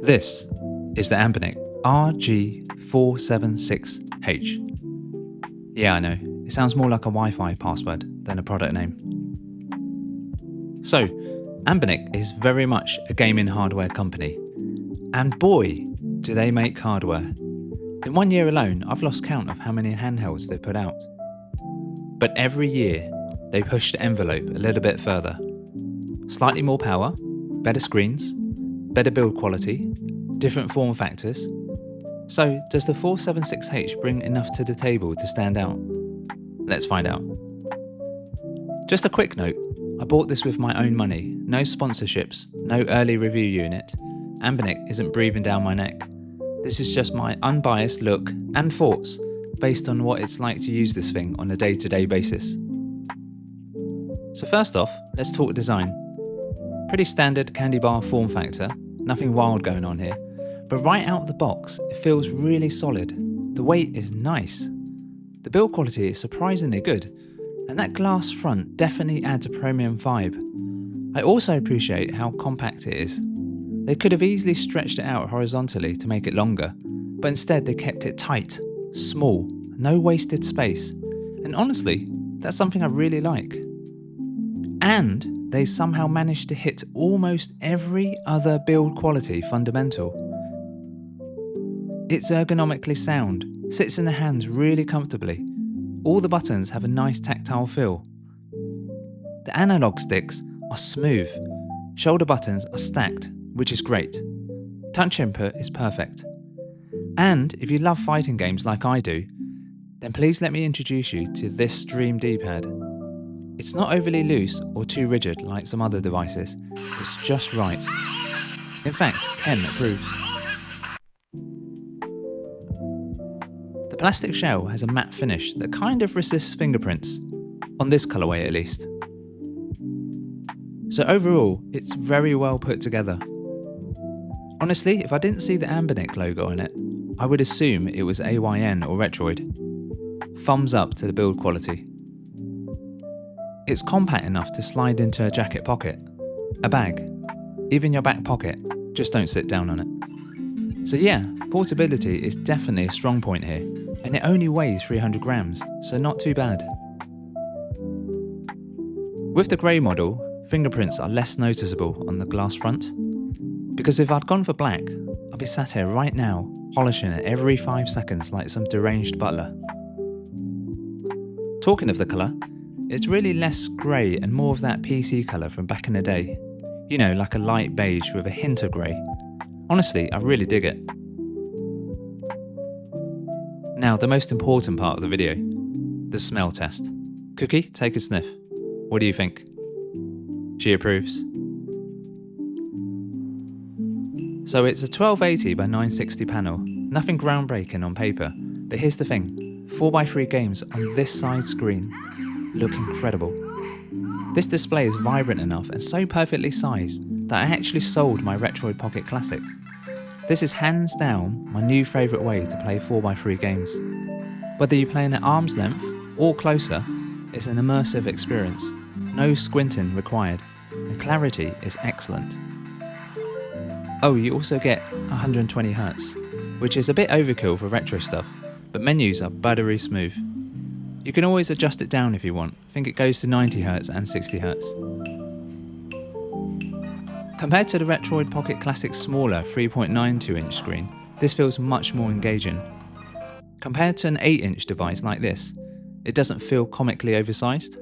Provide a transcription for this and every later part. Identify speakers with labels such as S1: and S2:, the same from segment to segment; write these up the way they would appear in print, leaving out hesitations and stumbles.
S1: This is the Anbernic RG476H. Yeah, I know, it sounds more like a Wi-Fi password than a product name. So, Anbernic is very much a gaming hardware company. And boy, do they make hardware. In 1 year alone, I've lost count of how many handhelds they've put out. But every year, they push the envelope a little bit further. Slightly more power, better screens, better build quality, different form factors. So, does the 476H bring enough to the table to stand out? Let's find out. Just a quick note, I bought this with my own money, no sponsorships, no early review unit. Anbernic isn't breathing down my neck. This is just my unbiased look and thoughts based on what it's like to use this thing on a day-to-day basis. So first off, let's talk design. Pretty standard candy bar form factor, nothing wild going on here, but right out of the box it feels really solid. The weight is nice. The build quality is surprisingly good, and that glass front definitely adds a premium vibe. I also appreciate how compact it is. They could have easily stretched it out horizontally to make it longer, but instead they kept it tight, small, no wasted space, and honestly, that's something I really like. And they somehow managed to hit almost every other build quality fundamental. It's ergonomically sound, sits in the hands really comfortably. All the buttons have a nice tactile feel. The analog sticks are smooth. Shoulder buttons are stacked, which is great. Touch input is perfect. And if you love fighting games like I do, then please let me introduce you to this Stream D-pad. It's not overly loose or too rigid like some other devices, it's just right. In fact, Ken approves. The plastic shell has a matte finish that kind of resists fingerprints, on this colourway at least. So overall, it's very well put together. Honestly, if I didn't see the Anbernic logo on it, I would assume it was AYN or Retroid. Thumbs up to the build quality. It's compact enough to slide into a jacket pocket, a bag, even your back pocket, just don't sit down on it. So yeah, portability is definitely a strong point here, and it only weighs 300 grams, so not too bad. With the grey model, fingerprints are less noticeable on the glass front, because if I'd gone for black, I'd be sat here right now, polishing it every 5 seconds like some deranged butler. Talking of the colour, it's really less grey and more of that PC colour from back in the day. You know, like a light beige with a hint of grey. Honestly, I really dig it. Now, the most important part of the video, the smell test. Cookie, take a sniff. What do you think? She approves. So it's a 1280 by 960 panel, nothing groundbreaking on paper, but here's the thing, 4x3 games on this side screen look incredible. This display is vibrant enough and so perfectly sized that I actually sold my Retroid Pocket Classic. This is hands down my new favourite way to play 4x3 games. Whether you're playing at arm's length or closer, it's an immersive experience, no squinting required, and clarity is excellent. Oh, you also get 120Hz, which is a bit overkill for retro stuff, but menus are buttery smooth. You can always adjust it down if you want. I think it goes to 90Hz and 60Hz. Compared to the Retroid Pocket Classic's smaller 3.92-inch screen, this feels much more engaging. Compared to an 8-inch device like this, it doesn't feel comically oversized.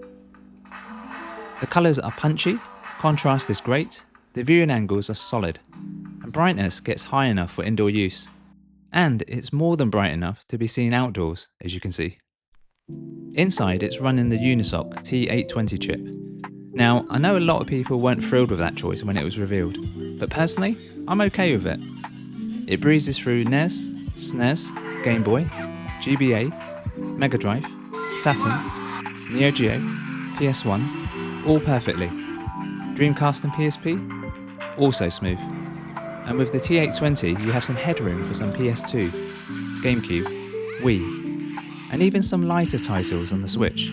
S1: The colours are punchy, contrast is great, the viewing angles are solid, and brightness gets high enough for indoor use. And it's more than bright enough to be seen outdoors, as you can see. Inside, it's running the Unisoc T820 chip. Now, I know a lot of people weren't thrilled with that choice when it was revealed, but personally, I'm okay with it. It breezes through NES, SNES, Game Boy, GBA, Mega Drive, Saturn, Neo Geo, PS1, all perfectly. Dreamcast and PSP, also smooth. And with the T820, you have some headroom for some PS2, GameCube, Wii, and even some lighter titles on the Switch.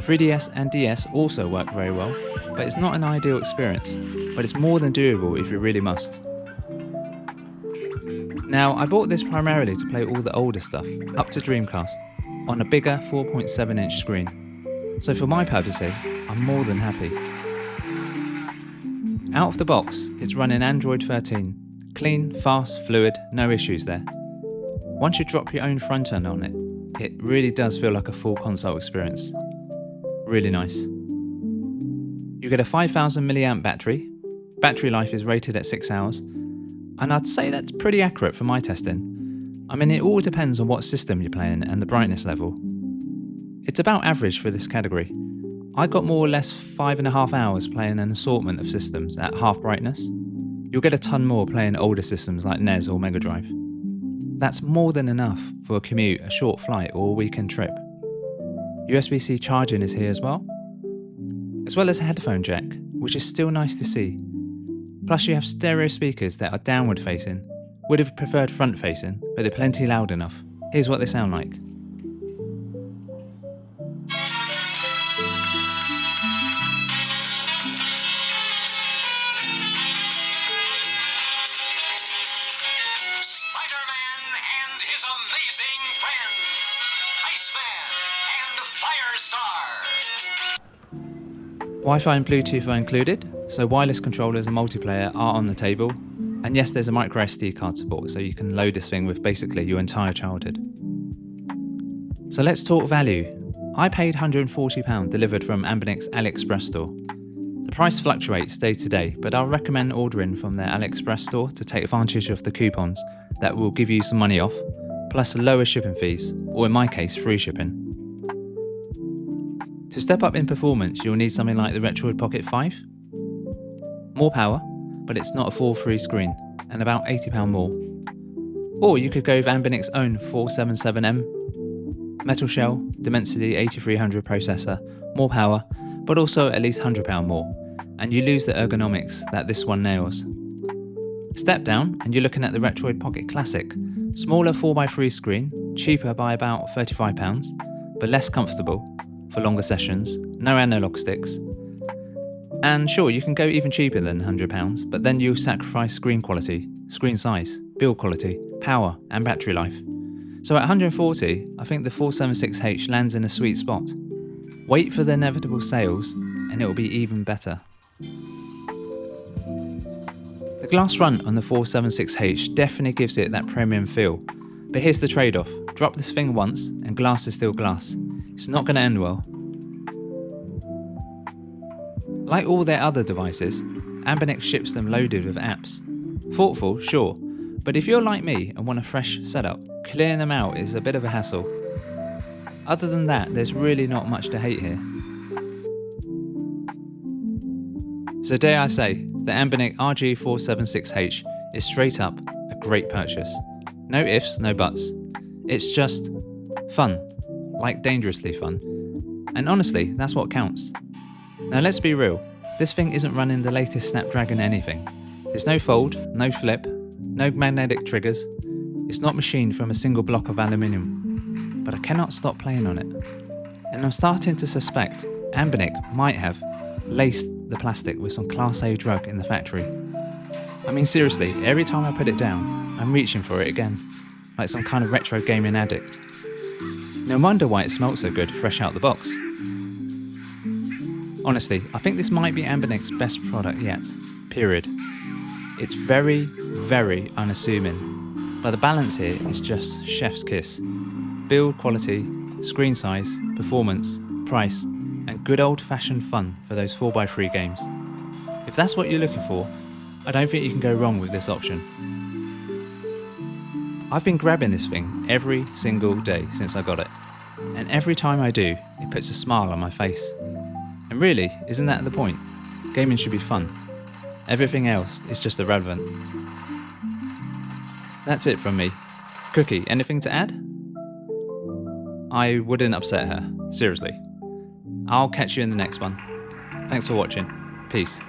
S1: 3DS and DS also work very well, but it's not an ideal experience, but it's more than doable if you really must. Now, I bought this primarily to play all the older stuff, up to Dreamcast, on a bigger 4.7-inch screen. So for my purposes, I'm more than happy. Out of the box, it's running Android 13. Clean, fast, fluid, no issues there. Once you drop your own front end on it, it really does feel like a full console experience. Really nice. You get a 5000 mAh battery. Battery life is rated at 6 hours, and I'd say that's pretty accurate for my testing. I mean, it all depends on what system you're playing and the brightness level. It's about average for this category. I got more or less 5.5 hours playing an assortment of systems at half brightness. You'll get a ton more playing older systems like NES or Mega Drive. That's more than enough for a commute, a short flight or a weekend trip. USB-C charging is here as well as a headphone jack, which is still nice to see. Plus you have stereo speakers that are downward facing. Would have preferred front facing, but they're plenty loud enough. Here's what they sound like. Wi-Fi and Bluetooth are included, so wireless controllers and multiplayer are on the table. And yes, there's a micro SD card support, so you can load this thing with basically your entire childhood. So let's talk value. I paid £140 delivered from Anbernic's AliExpress store. The price fluctuates day to day, but I'll recommend ordering from their AliExpress store to take advantage of the coupons that will give you some money off, plus lower shipping fees, or in my case, free shipping. To step up in performance, you'll need something like the Retroid Pocket 5. More power, but it's not a full free screen, and about £80 more. Or you could go with Anbernic's own 477M. Metal shell, Dimensity 8300 processor, more power, but also at least £100 more, and you lose the ergonomics that this one nails. Step down, and you're looking at the Retroid Pocket Classic. Smaller 4x3 screen, cheaper by about £35, but less comfortable for longer sessions, no analog sticks. And sure, you can go even cheaper than £100, but then you'll sacrifice screen quality, screen size, build quality, power and battery life. So at £140, I think the 476H lands in a sweet spot. Wait for the inevitable sales and it will be even better. The glass front on the 476H definitely gives it that premium feel, but here's the trade-off. Drop this thing once and glass is still glass. It's not going to end well. Like all their other devices, Anbernic ships them loaded with apps. Thoughtful, sure, but if you're like me and want a fresh setup, clearing them out is a bit of a hassle. Other than that, there's really not much to hate here. So dare I say, the Anbernic RG476H is straight up a great purchase. No ifs, no buts. It's just fun. Like dangerously fun. And honestly, that's what counts. Now let's be real, this thing isn't running the latest Snapdragon anything. There's no fold, no flip, no magnetic triggers. It's not machined from a single block of aluminium. But I cannot stop playing on it. And I'm starting to suspect Anbernic might have laced the plastic with some Class A drug in the factory. I mean seriously, every time I put it down, I'm reaching for it again, like some kind of retro gaming addict. No wonder why it smelt so good fresh out the box. Honestly, I think this might be Anbernic's best product yet, period. It's very, very unassuming, but the balance here is just chef's kiss. Build quality, screen size, performance, price, and good old-fashioned fun for those 4x3 games. If that's what you're looking for, I don't think you can go wrong with this option. I've been grabbing this thing every single day since I got it, and every time I do, it puts a smile on my face. And really, isn't that the point? Gaming should be fun. Everything else is just irrelevant. That's it from me. Cookie, anything to add? I wouldn't upset her, seriously. I'll catch you in the next one. Thanks for watching. Peace.